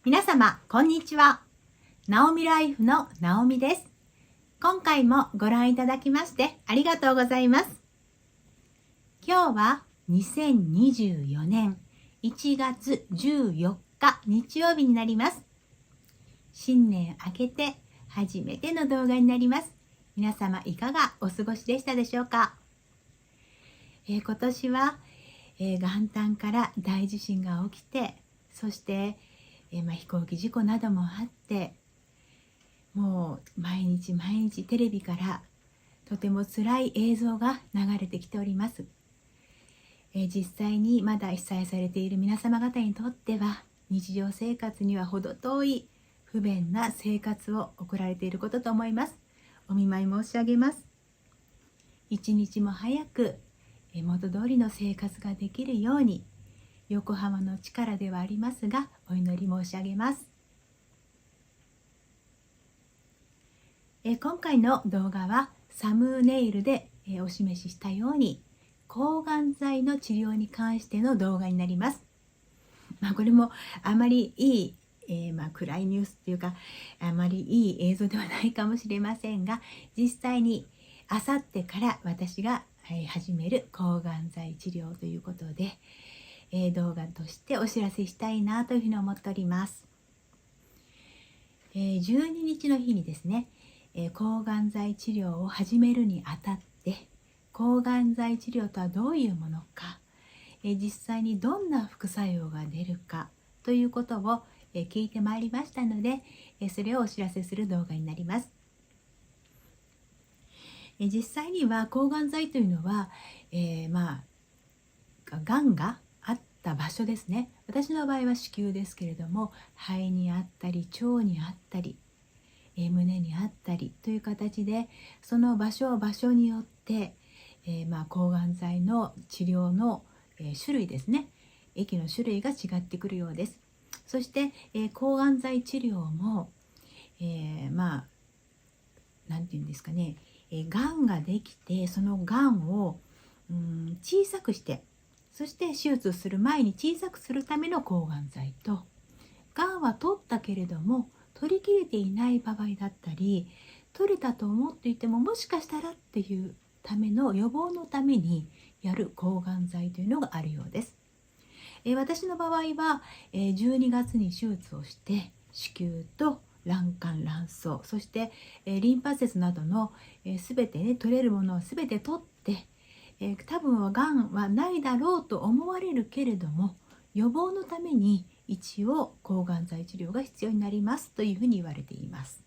皆様、こんにちは。ナオミライフのナオミです。今回もご覧いただきましてありがとうございます。今日は2024年1月14日日曜日になります。新年明けて初めての動画になります。皆様いかがお過ごしでしたでしょうか。今年は、元旦から大地震が起きて、そして、飛行機事故などもあって、もう毎日テレビからとても辛い映像が流れてきております。実際にまだ被災されている皆様方にとっては、日常生活には程遠い不便な生活を送られていることと思います。お見舞い申し上げます。一日も早く元通りの生活ができるように、横浜の力ではありますがお祈り申し上げます。今回の動画はサムネイルでお示ししたように抗がん剤の治療に関しての動画になります。これもあまりいい、暗いニュースっていうかあまりいい映像ではないかもしれませんが、実際にあさってから私が始める抗がん剤治療ということで、動画としてお知らせしたいなというふうに思っております。12日の日にですね、抗がん剤治療を始めるにあたって抗がん剤治療とはどういうものか、実際にどんな副作用が出るかということを聞いてまいりましたので、それをお知らせする動画になります。実際には抗がん剤というのは、がんがあった場所ですね。私の場合は子宮ですけれども、肺にあったり腸にあったり、胸にあったりという形で、その場所によって、抗がん剤の治療の、種類ですね、液の種類が違ってくるようです。そして、抗がん剤治療も、なんていうんですかね、がんができてそのがんを小さくして、そして手術する前に小さくするための抗がん剤と、がんは取ったけれども取りきれていない場合だったり、取れたと思っていてももしかしたらっていうための予防のためにやる抗がん剤というのがあるようです。私の場合は12月に手術をして、子宮と卵管卵巣、そしてリンパ節などの全てね、取れるものを全て取って、多分はがんはないだろうと思われるけれども、予防のために一応抗がん剤治療が必要になりますというふうに言われています。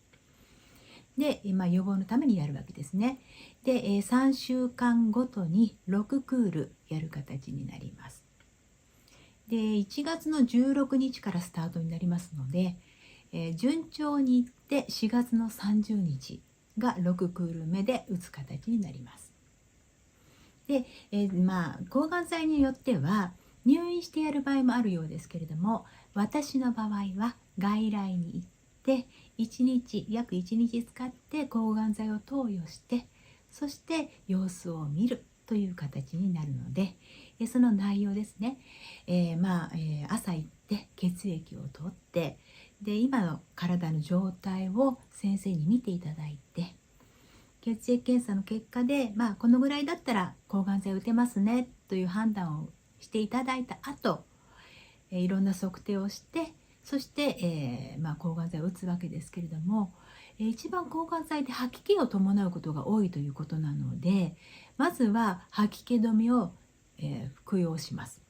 で、予防のためにやるわけですね。で、3週間ごとに6クールやる形になります。で、1月の16日からスタートになりますので、順調にいって4月の30日が6クール目で打つ形になります。で、抗がん剤によっては入院してやる場合もあるようですけれども、私の場合は外来に行って約1日使って抗がん剤を投与して、そして様子を見るという形になるので、その内容ですね、朝行って血液を取って、で今の体の状態を先生に見ていただいて、血液検査の結果で、このぐらいだったら抗がん剤打てますねという判断をしていただいた後、いろんな測定をして、そして、抗がん剤を打つわけですけれども、一番抗がん剤で吐き気を伴うことが多いということなので、まずは吐き気止めを、服用します。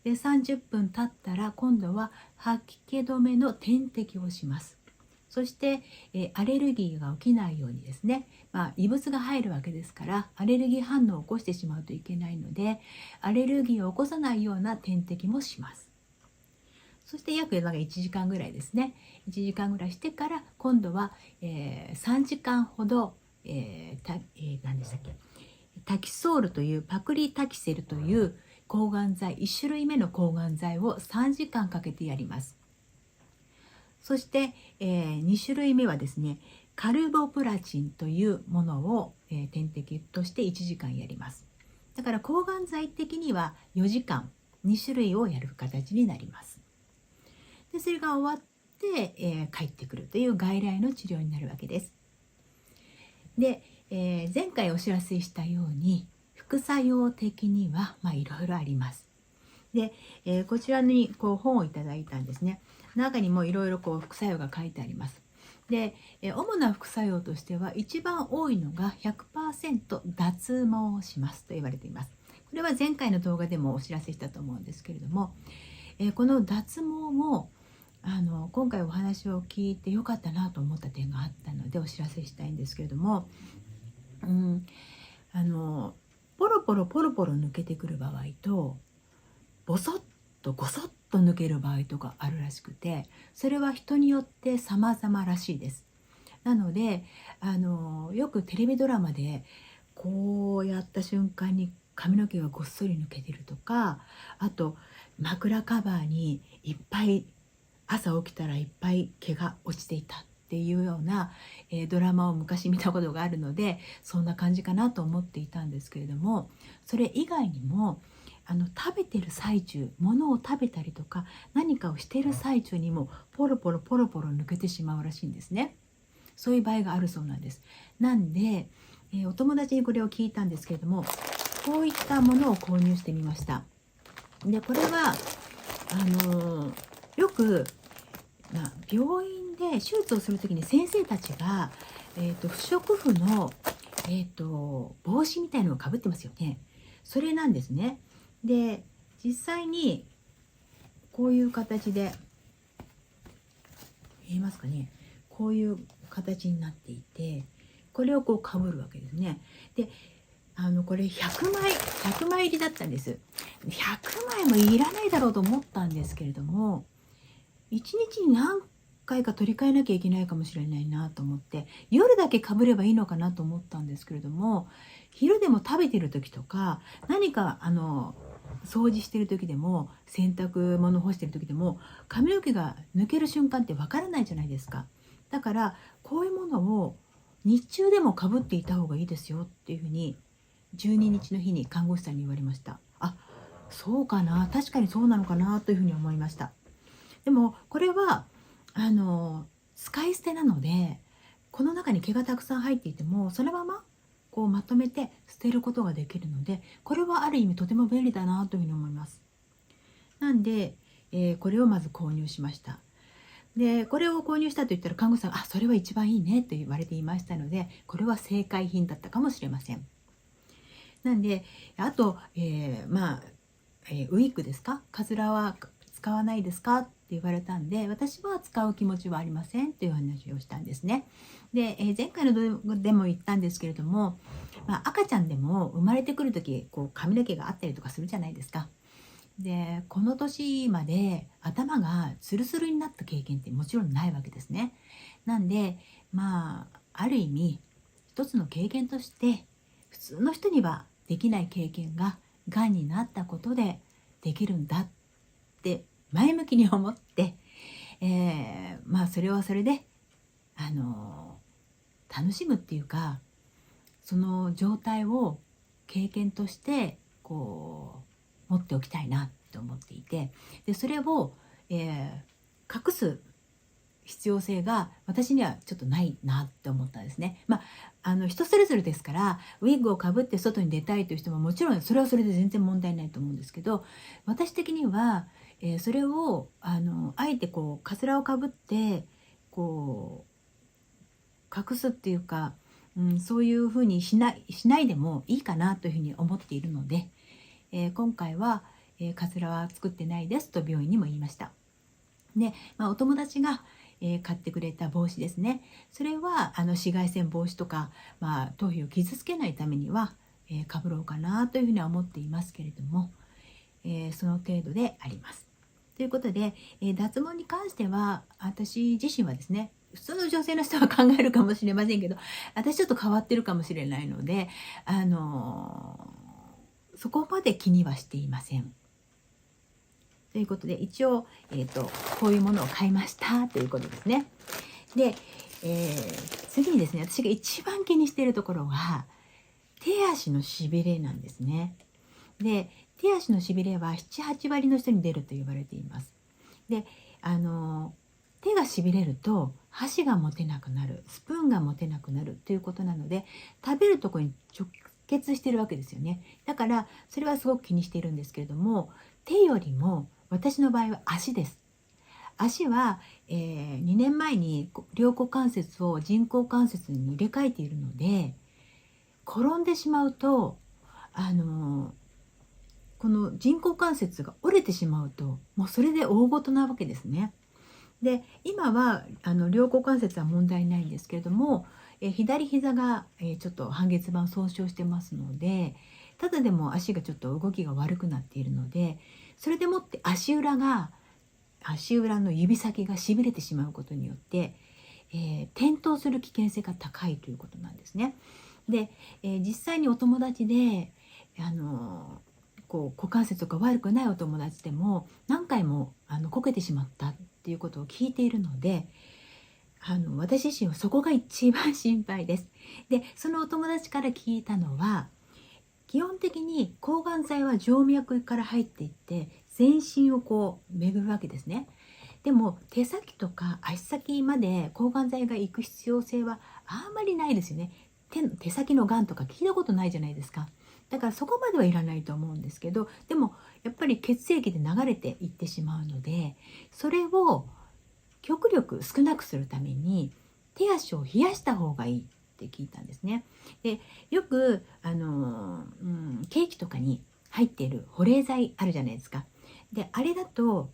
で、30分経ったら今度は吐き気止めの点滴をします。そして、アレルギーが起きないようにですね、異物が入るわけですからアレルギー反応を起こしてしまうといけないので、アレルギーを起こさないような点滴もします。そして約1時間ぐらいですね、1時間ぐらいしてから今度は、3時間ほど、何でしたっけ、タキソールというパクリタキセルという抗がん剤、1種類目の抗がん剤を3時間かけてやります。そして、2種類目はですね、カルボプラチンというものを、点滴として1時間やります。だから抗がん剤的には4時間2種類をやる形になります。で、それが終わっで、帰ってくるという外来の治療になるわけです。で、前回お知らせしたように副作用的にはいろいろあります。で、こちらに本をいただいたんですね。中にもいろいろ副作用が書いてあります。で、主な副作用としては一番多いのが 100% 脱毛しますと言われています。これは前回の動画でもお知らせしたと思うんですけれども、この脱毛も今回お話を聞いてよかったなと思った点があったのでお知らせしたいんですけれども、ポロポロポロポロ抜けてくる場合とボソッとゴソッと抜ける場合とかあるらしくて、それは人によって様々らしいです。なのでよくテレビドラマでこうやった瞬間に髪の毛がごっそり抜けてるとか、あと枕カバーにいっぱい朝起きたらいっぱい毛が落ちていたっていうような、ドラマを昔見たことがあるので、そんな感じかなと思っていたんですけれども、それ以外にも食べてる最中、物を食べたりとか何かをしている最中にもポロポロポロポロ抜けてしまうらしいんですね。そういう場合があるそうなんです。なんで、お友達にこれを聞いたんですけれども、こういったものを購入してみました。でこれはよく、病院で手術をする時に先生たちが、不織布の、帽子みたいなのをかぶってますよね。それなんですね。で実際にこういう形で見えますかね、こういう形になっていて、これをかぶるわけですね。でこれ100枚入りだったんです。100枚もいらないだろうと思ったんですけれども、1日に何回か取り替えなきゃいけないかもしれないなと思って、夜だけかぶればいいのかなと思ったんですけれども、昼でも食べてる時とか何か掃除してる時でも洗濯物干してる時でも髪の毛が抜ける瞬間ってわからないじゃないですか。だからこういうものを日中でもかぶっていた方がいいですよっていうふうに12日の日に看護師さんに言われました。あ、そうかな、確かにそうなのかなというふうに思いました。でもこれは使い捨てなので、この中に毛がたくさん入っていてもそのまままとめて捨てることができるので、これはある意味とても便利だなというふうに思います。なんで、これをまず購入しました。でこれを購入したと言ったら看護師さんが「あ、それは一番いいね」と言われていましたので、これは正解品だったかもしれません。なんであと、ウィッグですか、カツラは使わないですかって言われたんで、私は使う気持ちはありませんという話をしたんですね。で、前回の動画でも言ったんですけれども、赤ちゃんでも生まれてくる時髪の毛があったりとかするじゃないですか。でこの年まで頭がツルツルになった経験ってもちろんないわけですね。なんである意味一つの経験として、普通の人にはできない経験ががんになったことでできるんだって前向きに思って、それはそれで楽しむっていうか、その状態を経験として持っておきたいなと思っていて、でそれを、隠す必要性が私にはちょっとないなって思ったんですね。人それぞれですから、ウィッグをかぶって外に出たいという人ももちろんそれはそれで全然問題ないと思うんですけど、私的には、それをあえてカツラをかぶって隠すっていうか、そういうふうにしないでもいいかなというふうに思っているので、今回は、カツラは作ってないですと病院にも言いました。で、お友達が、買ってくれた帽子ですね。それは紫外線防止とか、頭皮を傷つけないためには、かぶろうかなというふうには思っていますけれども、その程度であります。ということで、脱毛に関しては私自身はですね、普通の女性の人は考えるかもしれませんけど、私ちょっと変わってるかもしれないので、そこまで気にはしていません。ということで一応、こういうものを買いましたということですね。で、次にですね、私が一番気にしているところが手足のしびれなんですね。で、手足のしびれは7、8割の人に出ると言われています。で、手がしびれると箸が持てなくなる、スプーンが持てなくなるということなので、食べるところに直結しているわけですよね。だからそれはすごく気にしているんですけれども、手よりも私の場合は足です。足は、2年前に両股関節を人工関節に入れ替えているので、転んでしまうとこの人工関節が折れてしまうと、もうそれで大事なわけですね。で今は両股関節は問題ないんですけれども、左膝が、ちょっと半月板損傷してますので、ただでも足がちょっと動きが悪くなっているので、それでもって足裏の指先がしびれてしまうことによって、転倒する危険性が高いということなんですね。で、実際にお友達で股関節が悪くないお友達でも何回もこけてしまったっていうことを聞いているので、私自身はそこが一番心配です。でそのお友達から聞いたのは、基本的に抗がん剤は静脈から入っていって全身を巡るわけですね。でも手先とか足先まで抗がん剤が行く必要性はあんまりないですよね。手先のがんとか聞いたことないじゃないですか。だからそこまではいらないと思うんですけど、でもやっぱり血液で流れていってしまうので、それを極力少なくするために手足を冷やした方がいいって聞いたんですね。でよくケーキとかに入っている保冷剤あるじゃないですか。であれだと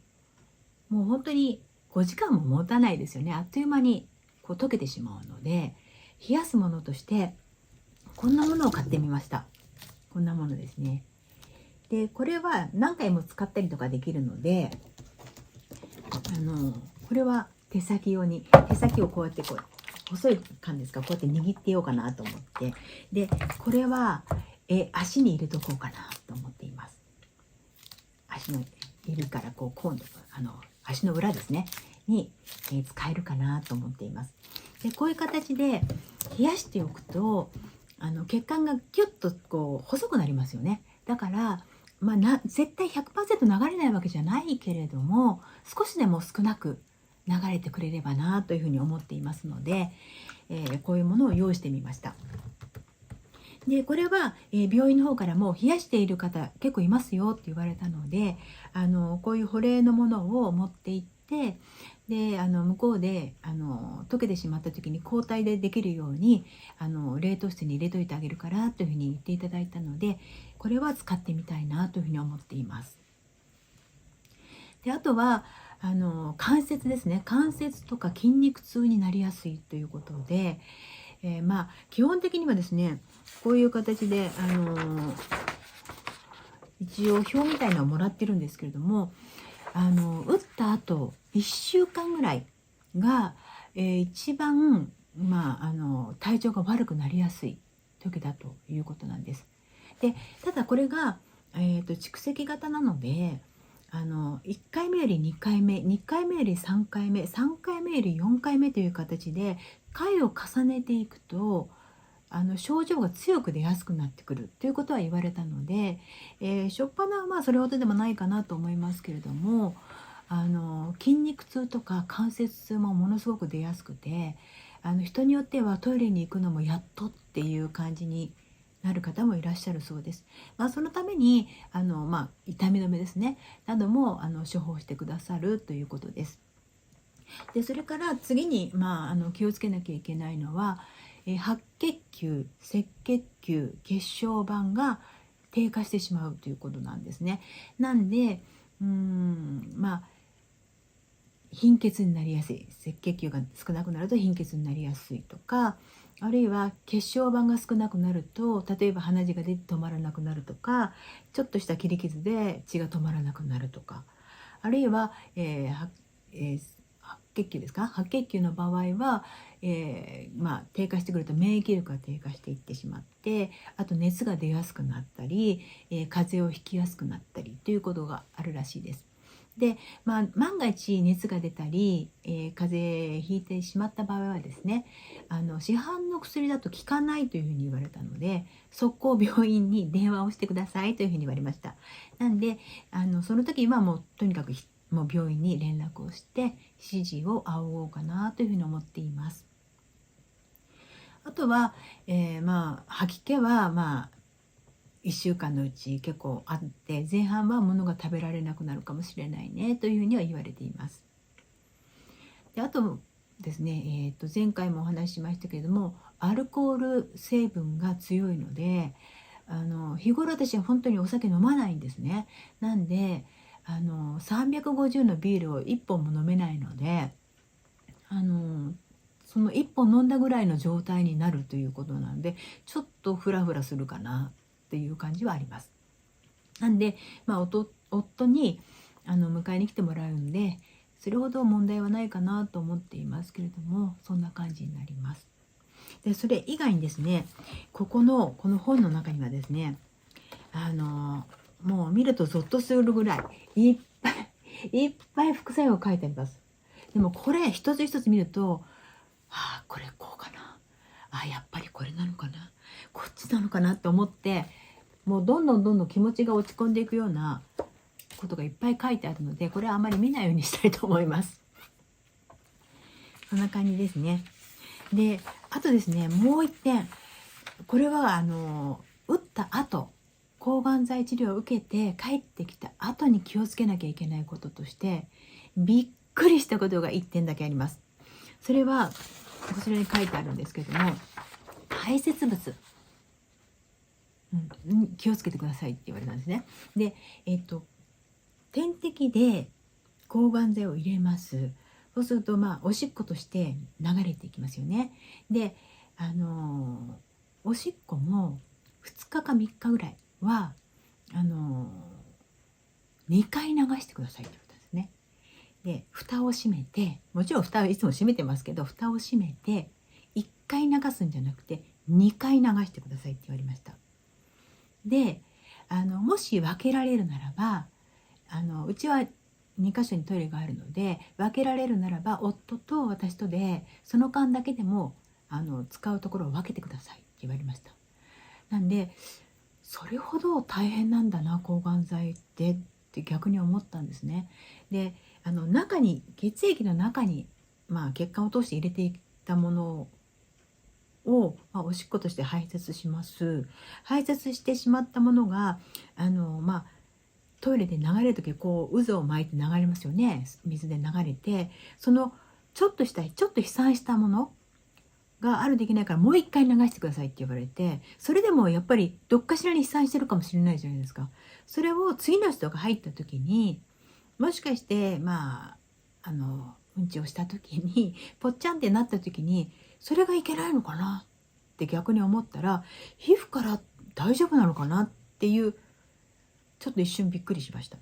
もう本当に5時間も持たないですよね。あっという間に溶けてしまうので、冷やすものとしてこんなものを買ってみました。こんなものですね。でこれは何回も使ったりとかできるので、これは手先用に、手先をこうやって細い感じですか、こうやって握ってようかなと思って、でこれは足に入れとこうかなと思っています。足の指から今度足の裏ですねに、使えるかなと思っています。でこういう形で冷やしておくと血管がキュッと細くなりますよね。だから絶対 100% 流れないわけじゃないけれども、少しでも少なく流れてくれればなというふうに思っていますので、こういうものを用意してみました。でこれは、病院の方からも冷やしている方結構いますよって言われたので、こういう保冷のものを持って行って、で向こうで溶けてしまった時に交代でできるように冷凍室に入れといてあげるからというふうに言っていただいたので、これは使ってみたいなというふうに思っています。であとは関節ですね。関節とか筋肉痛になりやすいということで、基本的にはですね、こういう形で一応表みたいなのをもらってるんですけれども、打った後1週間ぐらいが、一番体調が悪くなりやすい時だということなんです。でただこれが、蓄積型なので1回目より2回目、2回目より3回目、3回目より4回目という形で回を重ねていくと症状が強く出やすくなってくるということは言われたので、初っ端はそれほどでもないかなと思いますけれども、筋肉痛とか関節痛もものすごく出やすくて、人によってはトイレに行くのもやっとっていう感じになる方もいらっしゃるそうです。そのために痛み止めですねなども処方してくださるということです。でそれから次に、気をつけなきゃいけないのは、白血球、赤血球、血小板が低下してしまうということなんですね。なんで貧血になりやすい、赤血球が少なくなると貧血になりやすいとか、あるいは血小板が少なくなると、例えば鼻血が出て止まらなくなるとか、ちょっとした切り傷で血が止まらなくなるとか、あるいは、白血球ですか、白血球の場合は、低下してくると免疫力が低下していってしまって、あと熱が出やすくなったり、風邪をひきやすくなったりということがあるらしいです。で、万が一熱が出たり、風邪ひいてしまった場合はですね、市販の薬だと効かないというふうに言われたので、即行病院に電話をしてくださいというふうに言われました。なんでその時はもうとにかくもう病院に連絡をして指示を仰ごうかなというふうに思っています。あとは、吐き気は1週間のうち結構あって、前半は物が食べられなくなるかもしれないねというふうには言われています。であとですね、前回もお話ししましたけれども、アルコール成分が強いので、日頃私は本当にお酒飲まないんですね。なんで350のビールを1本も飲めないので、その1本飲んだぐらいの状態になるということなので、ちょっとフラフラするかなっていう感じはあります。なんで、夫に迎えに来てもらうんで、それほど問題はないかなと思っていますけれども、そんな感じになります。でそれ以外にですね、この本の中にはですね、もう見るとゾッとするぐらいいっぱい副作用が書いてあります。でもこれ一つ一つ見ると、これこうかな、やっぱりこれなのかな、こっちなのかなと思って、もうどんどん気持ちが落ち込んでいくようなことがいっぱい書いてあるので、これはあまり見ないようにしたいと思います。そんな感じですね。であとですね、もう一点、これは打った後、抗がん剤治療を受けて帰ってきた後に気をつけなきゃいけないこととして、びっくりしたことが1点だけあります。それはこちらに書いてあるんですけども、排泄物、気をつけてくださいって言われたんですね。で点滴で抗がん剤を入れます。そうするとおしっことして流れていきますよね。でおしっこも2日か3日ぐらいは2回流してくださいって言ったんですね。で蓋を閉めて、もちろん蓋はいつも閉めてますけど、蓋を閉めて1回流すんじゃなくて2回流してくださいって言われました。でもし分けられるならば、うちは2箇所にトイレがあるので、分けられるならば夫と私とでその間だけでも使うところを分けてくださいって言われました。なんでそれほど大変なんだな抗がん剤って逆に思ったんですね。で中に血液の中に、血管を通して入れていったものを、おしっことして排泄します。排泄してしまったものがトイレで流れる時こう渦を巻いて流れますよね。水で流れて、そのちょっと飛散したものがあるできないからもう一回流してくださいって言われて、それでもやっぱりどっかしらに飛散してるかもしれないじゃないですか。それを次の人が入った時に、もしかしてうんちをした時にぽっちゃんってなった時にそれがいけないのかなって逆に思ったら、皮膚から大丈夫なのかなっていう、ちょっと一瞬びっくりしました。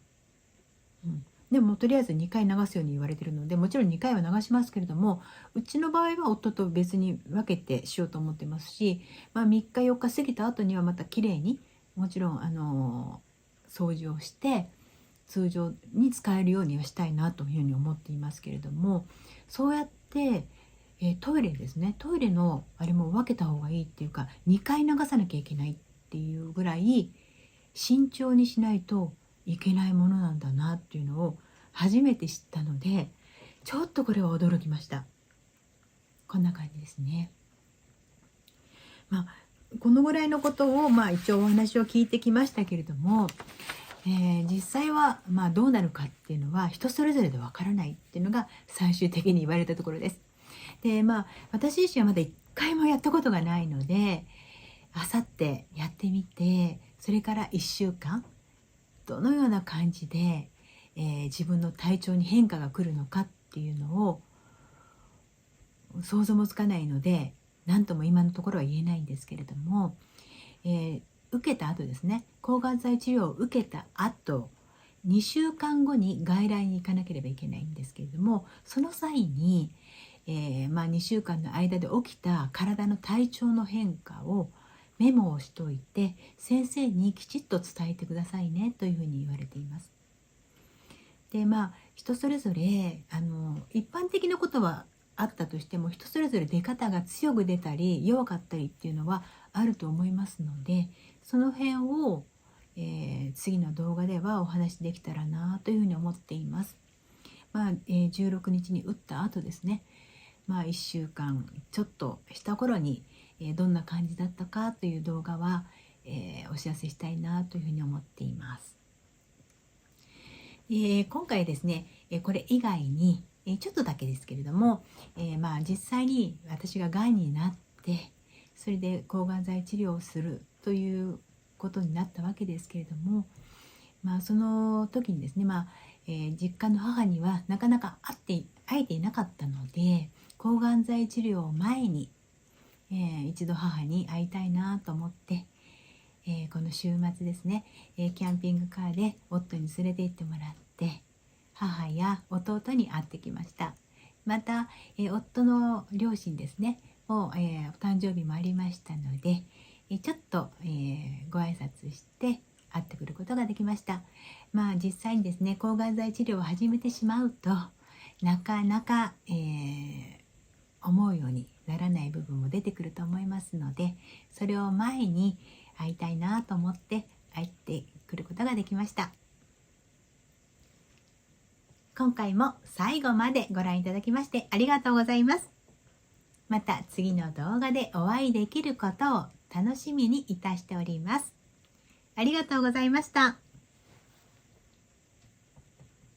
でもとりあえず2回流すように言われてるので、もちろん2回は流しますけれども、うちの場合は夫と別に分けてしようと思ってますし、3日4日過ぎた後にはまたきれいに、もちろん掃除をして通常に使えるようにはしたいなというふうに思っていますけれども、そうやって、トイレですね、トイレのあれも分けた方がいいっていうか、2回流さなきゃいけないっていうぐらい慎重にしないといけないものなんだなっていうのを初めて知ったので、ちょっとこれは驚きました。こんな感じですね。このぐらいのことを一応お話を聞いてきましたけれども、実際はどうなるかっていうのは人それぞれでわからないっていうのが最終的に言われたところです。で私自身はまだ1回もやったことがないので、あさってやってみて、それから1週間どのような感じで、自分の体調に変化が来るのかっていうのを想像もつかないので、何とも今のところは言えないんですけれども、受けた後ですね、抗がん剤治療を受けた後2週間後に外来に行かなければいけないんですけれども、その際に、2週間の間で起きた体の体調の変化をメモをしといて先生にきちっと伝えてくださいねというふうに言われています。で人それぞれ一般的なことはあったとしても、人それぞれ出方が強く出たり弱かったりっていうのはあると思いますので、その辺を、次の動画ではお話しできたらなというふうに思っています。16日に打った後ですね、1週間ちょっとした頃に、どんな感じだったかという動画は、お知らせしたいなというふうに思っています。今回ですね、これ以外に、ちょっとだけですけれども、実際に私ががんになってそれで抗がん剤治療をするということになったわけですけれども、その時にですね、実家の母にはなかなか会えていなかったので、抗がん剤治療を前に、一度母に会いたいなと思って、この週末ですね、キャンピングカーで夫に連れて行ってもらって母や弟に会ってきました。また、夫の両親ですねもう、お誕生日もありましたので、ちょっと、ご挨拶して会ってくることができました。実際にですね抗がん剤治療を始めてしまうとなかなか、思うようにならない部分も出てくると思いますので、それを前に会いたいなと思って会ってくることができました。今回も最後までご覧いただきましてありがとうございます。また次の動画でお会いできることを楽しみにいたしております。ありがとうございました。